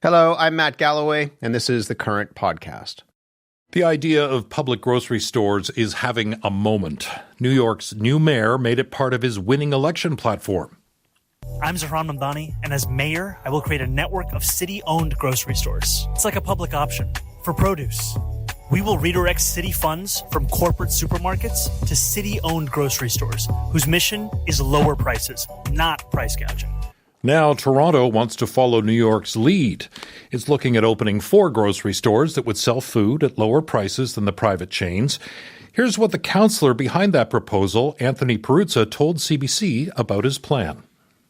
Hello, I'm Matt Galloway, and this is The Current Podcast. The idea of public grocery stores is having a moment. New York's new mayor made it part of his winning election platform. I'm Zahran Mamdani, and as mayor, I will create a network of city-owned grocery stores. It's like a public option for produce. We will redirect city funds from corporate supermarkets to city-owned grocery stores, whose mission is lower prices, not price gouging. Now, Toronto wants to follow New York's lead. It's looking at opening 4 grocery stores that would sell food at lower prices than the private chains. Here's what the councillor behind that proposal, Anthony Peruzza, told CBC about his plan.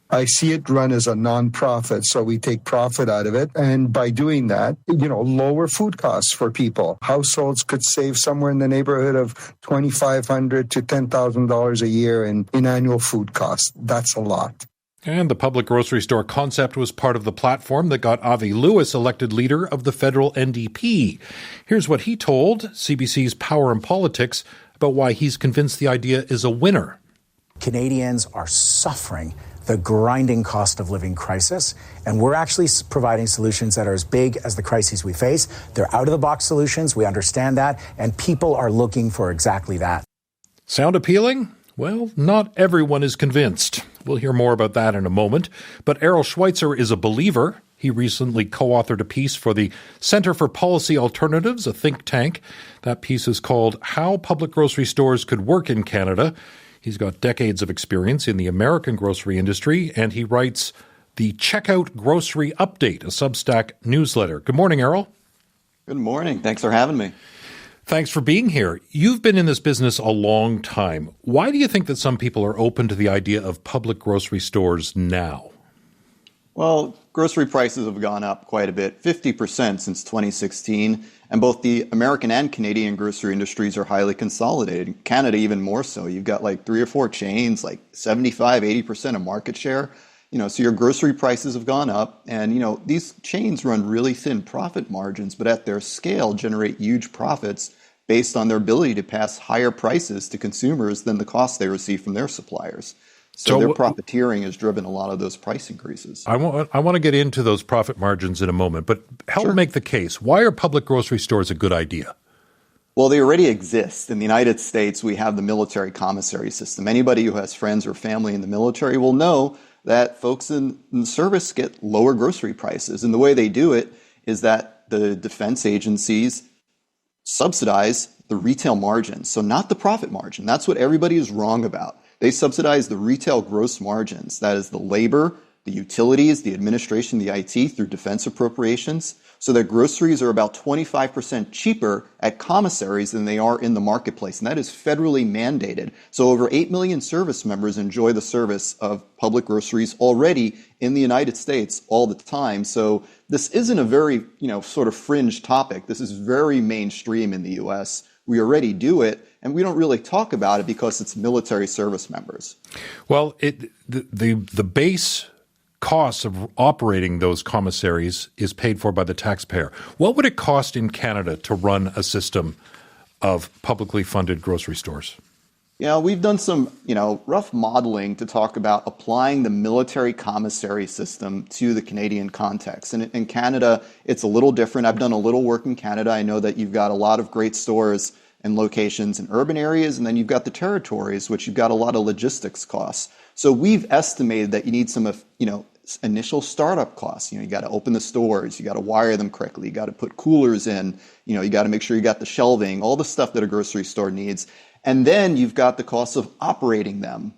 I see it run as a non-profit, so we take profit out of it. And by doing that, lower food costs for people. Households could save somewhere in the neighborhood of $2,500 to $10,000 a year in annual food costs. That's a lot. And the public grocery store concept was part of the platform that got Avi Lewis elected leader of the federal NDP. Here's what he told CBC's Power and Politics about why he's convinced the idea is a winner. Canadians are suffering the grinding cost of living crisis, and we're actually providing solutions that are as big as the crises we face. They're out-of-the-box solutions, we understand that, and people are looking for exactly that. Sound appealing? Well, not everyone is convinced. We'll hear more about that in a moment. But Errol Schweitzer is a believer. He recently co-authored a piece for the Center for Policy Alternatives, a think tank. That piece is called How Public Grocery Stores Could Work in Canada. He's got decades of experience in the American grocery industry, and he writes the Checkout Grocery Update, a Substack newsletter. Good morning, Errol. Good morning. Thanks for having me. Thanks for being here. You've been in this business a long time. Why do you think that some people are open to the idea of public grocery stores now? Well, grocery prices have gone up quite a bit, 50% since 2016, and both the American and Canadian grocery industries are highly consolidated. In Canada, even more so. You've got like 3 or 4 chains, like 75, 80% of market share. So your grocery prices have gone up, and, these chains run really thin profit margins, but at their scale generate huge profits based on their ability to pass higher prices to consumers than the cost they receive from their suppliers. So their profiteering has driven a lot of those price increases. I want to get into those profit margins in a moment, but help make the case. Why are public grocery stores a good idea? Well, they already exist. In the United States, we have the military commissary system. Anybody who has friends or family in the military will know that folks in the service get lower grocery prices. And the way they do it is that the defense agencies subsidize the retail margin, so not the profit margin. That's what everybody is wrong about. They subsidize the retail gross margins. That is the labor, the utilities, the administration, the IT through defense appropriations, so that groceries are about 25% cheaper at commissaries than they are in the marketplace. And that is federally mandated. So over 8 million service members enjoy the service of public groceries already in the United States all the time. So this isn't a very, sort of fringe topic. This is very mainstream in the U.S. We already do it, and we don't really talk about it because it's military service members. Well, the base cost of operating those commissaries is paid for by the taxpayer. What would it cost in Canada to run a system of publicly funded grocery stores? We've done some, rough modeling to talk about applying the military commissary system to the Canadian context. And in Canada, it's a little different. I've done a little work in Canada. I know that you've got a lot of great stores and locations in urban areas, and then you've got the territories, which you've got a lot of logistics costs. So we've estimated that you need some, initial startup costs. You got to open the stores, you got to wire them correctly, you got to put coolers in, you got to make sure you got the shelving, all the stuff that a grocery store needs. And then you've got the cost of operating them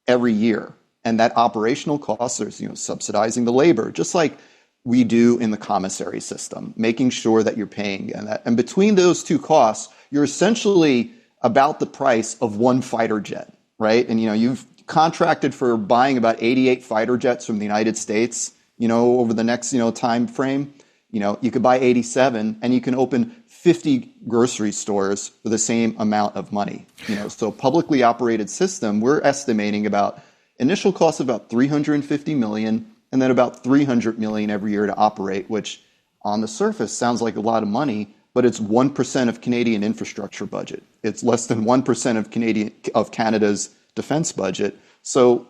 every year. And that operational cost is, subsidizing the labor, just like we do in the commissary system, making sure that you're paying. And between those two costs, you're essentially about the price of one fighter jet, right? And, you've contracted for buying about 88 fighter jets from the United States, over the next, time frame. You could buy 87 and you can open 50 grocery stores for the same amount of money. So publicly operated system, we're estimating about initial cost of about $350 million and then about $300 million every year to operate, which on the surface sounds like a lot of money, but it's 1% of Canadian infrastructure budget. It's less than 1% of Canada's defense budget. So,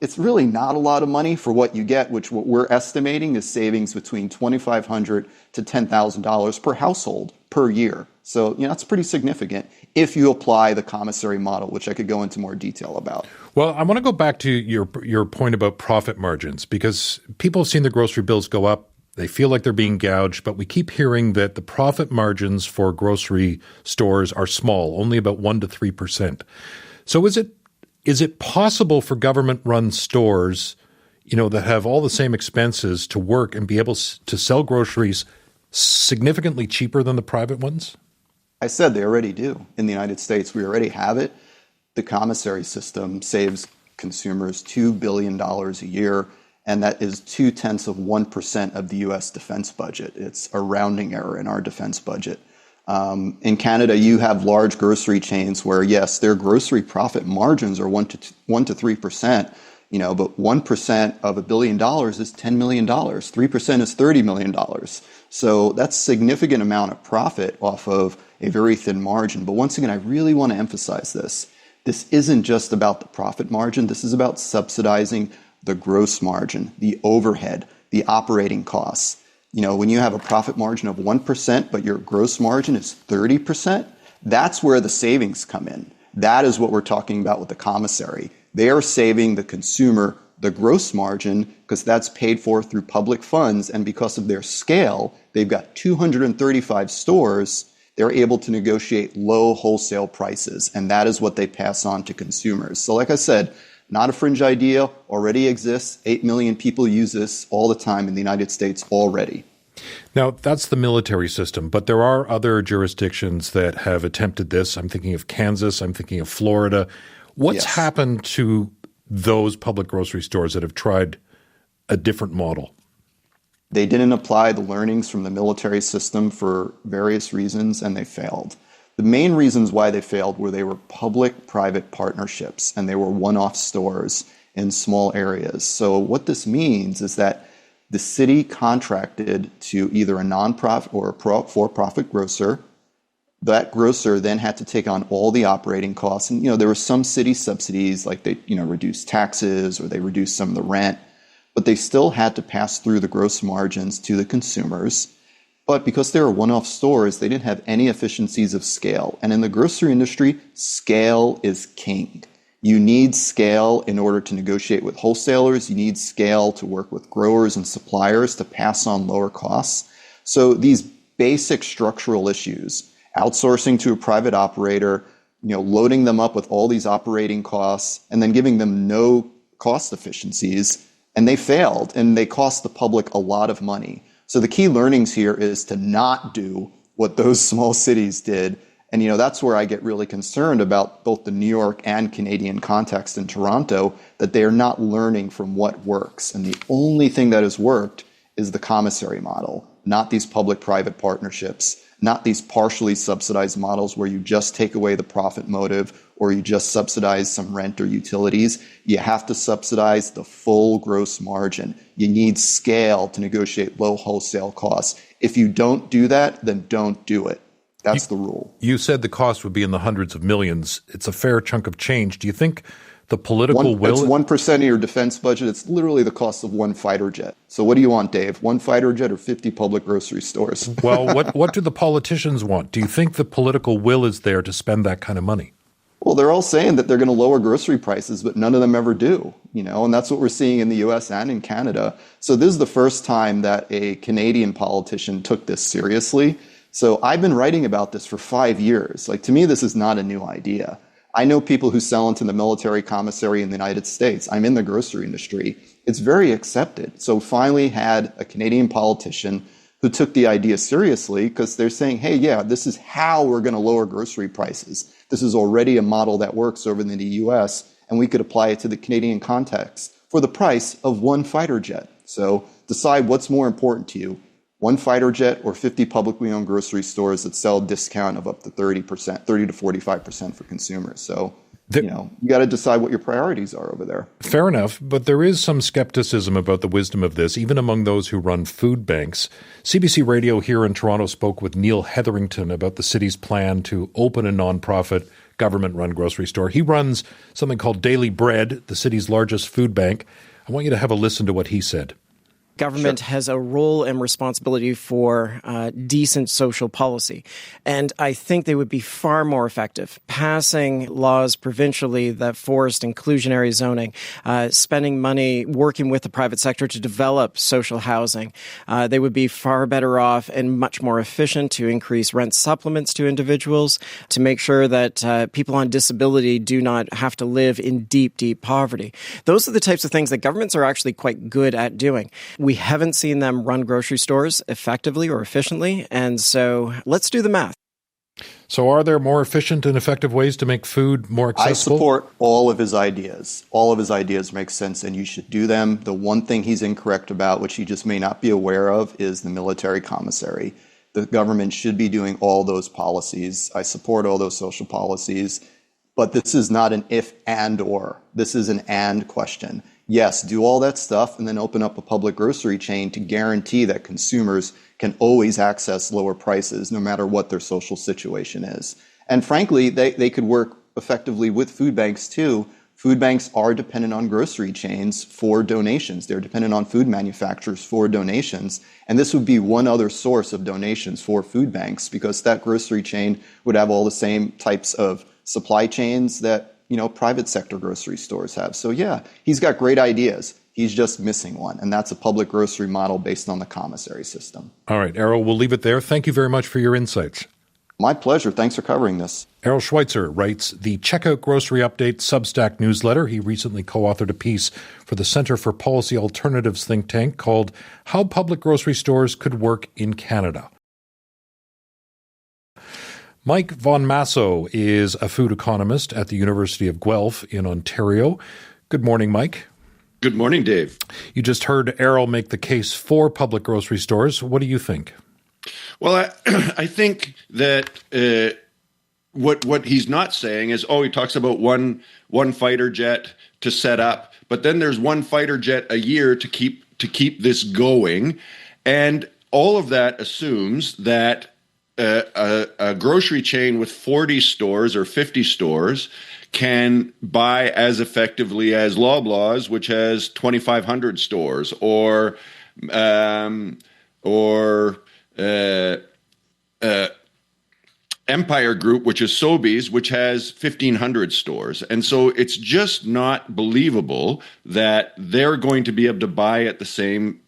it's really not a lot of money for what you get, which what we're estimating is savings between $2,500 to $10,000 per household per year. So, that's pretty significant if you apply the commissary model, which I could go into more detail about. Well, I want to go back to your point about profit margins, because people have seen the grocery bills go up. They feel like they're being gouged, but we keep hearing that the profit margins for grocery stores are small, only about 1% to 3%. So is it possible for government-run stores, that have all the same expenses to work and be able to sell groceries significantly cheaper than the private ones? I said they already do. In the United States, we already have it. The commissary system saves consumers $2 billion a year, and that is 0.2% of the U.S. defense budget. It's a rounding error in our defense budget. In Canada, you have large grocery chains where, yes, their grocery profit margins are 1 to 3%, but 1% of $1 billion is $10 million. 3% is $30 million. So that's a significant amount of profit off of a very thin margin. But once again, I really want to emphasize this. This isn't just about the profit margin. This is about subsidizing the gross margin, the overhead, the operating costs. When you have a profit margin of 1%, but your gross margin is 30%, that's where the savings come in. That is what we're talking about with the commissary. They are saving the consumer the gross margin because that's paid for through public funds. And because of their scale, they've got 235 stores. They're able to negotiate low wholesale prices. And that is what they pass on to consumers. So like I said, not a fringe idea, already exists. 8 million people use this all the time in the United States already. Now, that's the military system, but there are other jurisdictions that have attempted this. I'm thinking of Kansas. I'm thinking of Florida. What's happened to those public grocery stores that have tried a different model? They didn't apply the learnings from the military system for various reasons, and they failed. The main reasons why they failed were they were public-private partnerships, and they were one-off stores in small areas. So what this means is that the city contracted to either a nonprofit or a for-profit grocer. That grocer then had to take on all the operating costs. And, there were some city subsidies, like they, reduced taxes or they reduced some of the rent, but they still had to pass through the gross margins to the consumers. But because they were one-off stores, they didn't have any efficiencies of scale. And in the grocery industry, scale is king. You need scale in order to negotiate with wholesalers. You need scale to work with growers and suppliers to pass on lower costs. So these basic structural issues, outsourcing to a private operator, loading them up with all these operating costs, and then giving them no cost efficiencies, and they failed, and they cost the public a lot of money. So the key learnings here is to not do what those small cities did. And, that's where I get really concerned about both the New York and Canadian context in Toronto, that they are not learning from what works. And the only thing that has worked is the commissary model, not these public-private partnerships, not these partially subsidized models where you just take away the profit motive or you just subsidize some rent or utilities. You have to subsidize the full gross margin. You need scale to negotiate low wholesale costs. If you don't do that, then don't do it. That's the rule. You said the cost would be in the hundreds of millions. It's a fair chunk of change. Do you think the political will... It's 1% of your defense budget. It's literally the cost of one fighter jet. So what do you want, Dave? One fighter jet or 50 public grocery stores? Well, what do the politicians want? Do you think the political will is there to spend that kind of money? Well, they're all saying that they're going to lower grocery prices, but none of them ever do, and that's what we're seeing in the U.S. and in Canada. So this is the first time that a Canadian politician took this seriously. So I've been writing about this for 5 years. To me, this is not a new idea. I know people who sell into the military commissary in the United States. I'm in the grocery industry. It's very accepted. So finally had a Canadian politician who took the idea seriously because they're saying, hey, yeah, this is how we're going to lower grocery prices. This is already a model that works over in the U.S., and we could apply it to the Canadian context for the price of one fighter jet. So decide what's more important to you, one fighter jet or 50 publicly owned grocery stores that sell a discount of up to 30% to 45% for consumers. So, you got to decide what your priorities are over there. Fair enough, but there is some skepticism about the wisdom of this, even among those who run food banks. CBC Radio here in Toronto spoke with Neil Hetherington about the city's plan to open a nonprofit government-run grocery store. He runs something called Daily Bread, the city's largest food bank. I want you to have a listen to what he said. Government has a role and responsibility for decent social policy. And I think they would be far more effective passing laws provincially that forced inclusionary zoning, spending money working with the private sector to develop social housing. They would be far better off and much more efficient to increase rent supplements to individuals, to make sure that people on disability do not have to live in deep, deep poverty. Those are the types of things that governments are actually quite good at doing. We haven't seen them run grocery stores effectively or efficiently, and so let's do the math. So are there more efficient and effective ways to make food more accessible? I support all of his ideas. All of his ideas make sense, and you should do them. The one thing he's incorrect about, which he just may not be aware of, is the military commissary. The government should be doing all those policies. I support all those social policies, but this is not an if and or. This is an and question. Yes, do all that stuff and then open up a public grocery chain to guarantee that consumers can always access lower prices no matter what their social situation is. And frankly, they could work effectively with food banks too. Food banks are dependent on grocery chains for donations. They're dependent on food manufacturers for donations. And this would be one other source of donations for food banks, because that grocery chain would have all the same types of supply chains that private sector grocery stores have. So yeah, he's got great ideas. He's just missing one, and that's a public grocery model based on the commissary system. All right, Errol, we'll leave it there. Thank you very much for your insights. My pleasure. Thanks for covering this. Errol Schweitzer writes the Checkout Grocery Update Substack newsletter. He recently co-authored a piece for the Center for Policy Alternatives think tank called How Public Grocery Stores Could Work in Canada. Mike Von Masso is a food economist at the University of Guelph in Ontario. Good morning, Mike. Good morning, Dave. You just heard Errol make the case for public grocery stores. What do you think? Well, I think that what he's not saying is, he talks about one fighter jet to set up, but then there's one fighter jet a year to keep this going, and all of that assumes that a grocery chain with 40 stores or 50 stores can buy as effectively as Loblaws, which has 2,500 stores, or Empire Group, which is Sobeys, which has 1,500 stores. And so it's just not believable that they're going to be able to buy at the same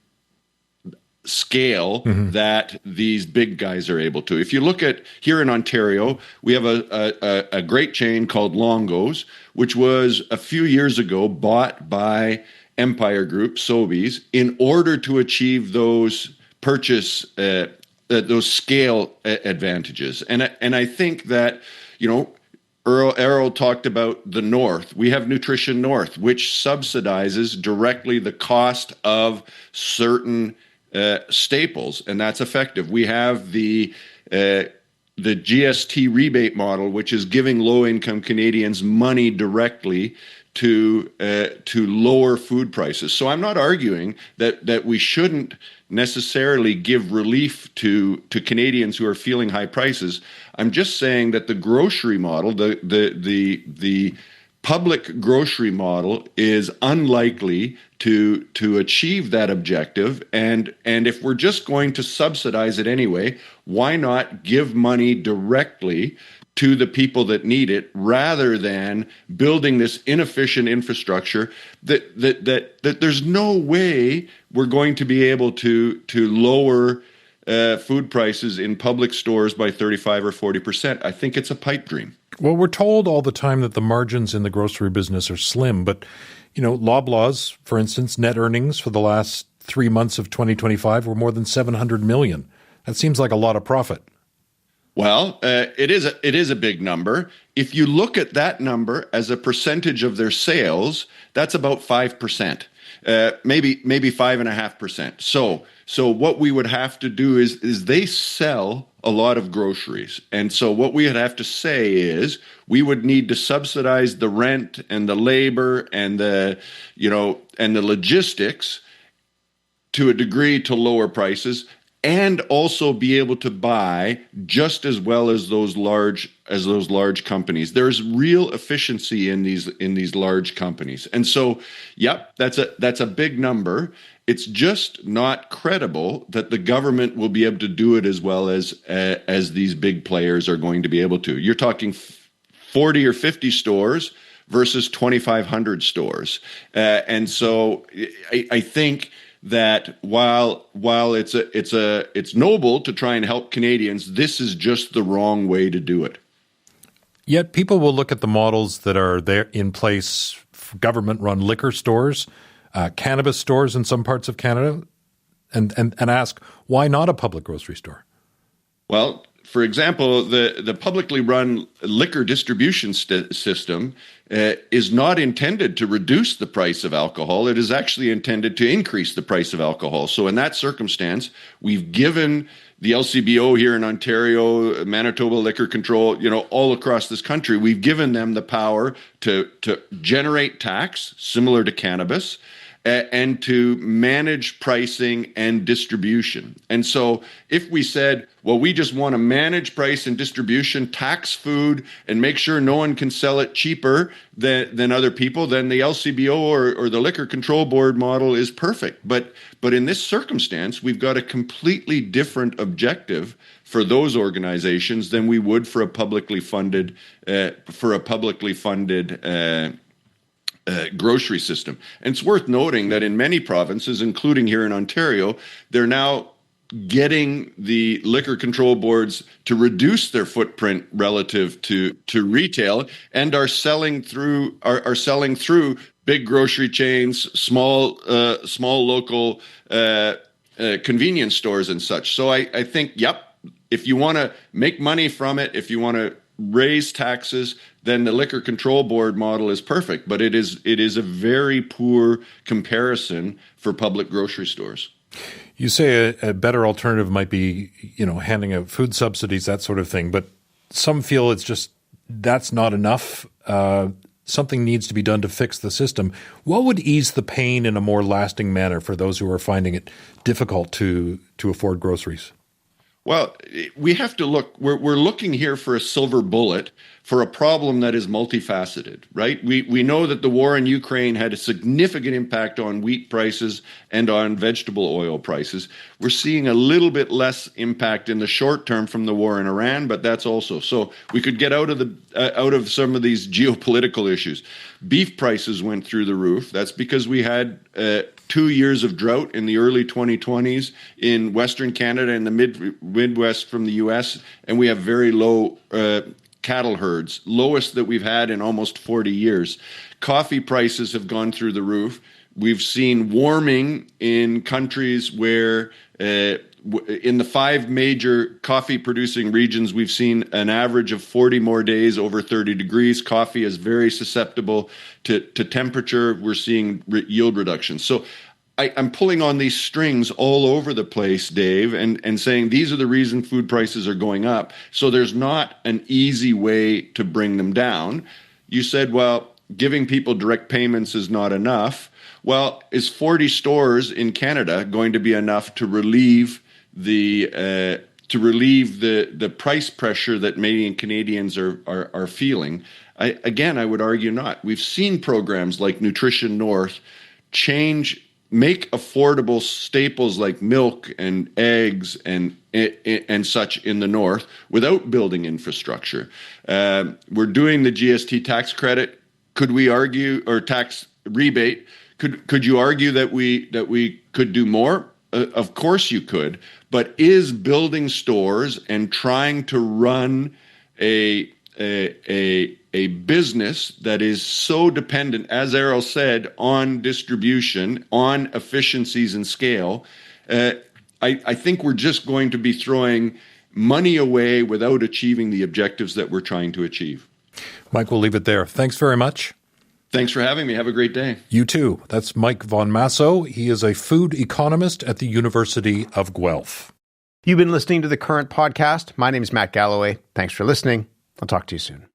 scale that these big guys are able to. If you look at here in Ontario, we have a great chain called Longo's, which was a few years ago bought by Empire Group, Sobeys, in order to achieve those purchase, those scale advantages. And I think that, Errol talked about the North. We have Nutrition North, which subsidizes directly the cost of certain staples, and that's effective. We have the GST rebate model, which is giving low-income Canadians money directly to lower food prices. So I'm not arguing that we shouldn't necessarily give relief to Canadians who are feeling high prices. I'm just saying that the grocery model, the public grocery model, is unlikely to achieve that objective. And if we're just going to subsidize it anyway, why not give money directly to the people that need it, rather than building this inefficient infrastructure that there's no way we're going to be able to lower food prices in public stores by 35 or 40%. I think it's a pipe dream. Well, we're told all the time that the margins in the grocery business are slim, but, Loblaws, for instance, net earnings for the last 3 months of 2025 were more than $700 million. That seems like a lot of profit. Well, it is a big number. If you look at that number as a percentage of their sales, that's about 5%, maybe 5.5%. So what we would have to do is they sell a lot of groceries, and so what we would have to say is we would need to subsidize the rent and the labor and the logistics to a degree to lower prices. and also be able to buy just as well as those large companies. There's real efficiency in these large companies. And so, yep, that's a big number. It's just not credible that the government will be able to do it as well as these big players are going to be able to. You're talking 40 or 50 stores versus 2,500 stores. And so I think that while it's noble to try and help Canadians, this is just the wrong way to do it. Yet people will look at the models that are there in place, government-run liquor stores, cannabis stores in some parts of Canada, and ask, why not a public grocery store? Well, for example, the publicly run liquor distribution system is not intended to reduce the price of alcohol. It is actually intended to increase the price of alcohol. So in that circumstance, we've given the LCBO here in Ontario, Manitoba Liquor Control, all across this country, we've given them the power to generate tax, similar to cannabis, and to manage pricing and distribution. And so if we said, well, we just want to manage price and distribution, tax food, and make sure no one can sell it cheaper than other people, then the LCBO or the Liquor Control Board model is perfect. But in this circumstance, we've got a completely different objective for those organizations than we would for a publicly funded grocery system. And it's worth noting that in many provinces, including here in Ontario, they're now getting the liquor control boards to reduce their footprint relative to retail and are selling through big grocery chains, small local convenience stores and such. So I think, if you want to make money from it, if you want to raise taxes, then the Liquor Control Board model is perfect. But it is a very poor comparison for public grocery stores. You say a better alternative might be, handing out food subsidies, that sort of thing. But some feel that's not enough. Something needs to be done to fix the system. What would ease the pain in a more lasting manner for those who are finding it difficult to afford groceries? Well, we have to look. We're looking here for a silver bullet for a problem that is multifaceted, right? We know that the war in Ukraine had a significant impact on wheat prices and on vegetable oil prices. We're seeing a little bit less impact in the short term from the war in Iran, but that's also so we could get out of some of these geopolitical issues. Beef prices went through the roof. That's because we had 2 years of drought in the early 2020s in Western Canada and the Midwest from the U.S., and we have very low cattle herds, lowest that we've had in almost 40 years. Coffee prices have gone through the roof. We've seen warming in countries where in the 5 major coffee-producing regions, we've seen an average of 40 more days over 30 degrees. Coffee is very susceptible to temperature. We're seeing yield reductions. So I'm pulling on these strings all over the place, Dave, and saying these are the reason food prices are going up. So there's not an easy way to bring them down. You said, well, giving people direct payments is not enough. Well, is 40 stores in Canada going to be enough to relieve the price pressure that many Canadians are feeling? I would argue not. We've seen programs like Nutrition North make affordable staples like milk and eggs and such in the North without building infrastructure. We're doing the GST tax credit. Could we argue, or tax rebate? Could you argue that we could do more? Of course you could. But is building stores and trying to run a business that is so dependent, as Errol said, on distribution, on efficiencies and scale, I think we're just going to be throwing money away without achieving the objectives that we're trying to achieve. Mike, we'll leave it there. Thanks very much. Thanks for having me. Have a great day. You too. That's Mike Von Masso. He is a food economist at the University of Guelph. You've been listening to The Current Podcast. My name is Matt Galloway. Thanks for listening. I'll talk to you soon.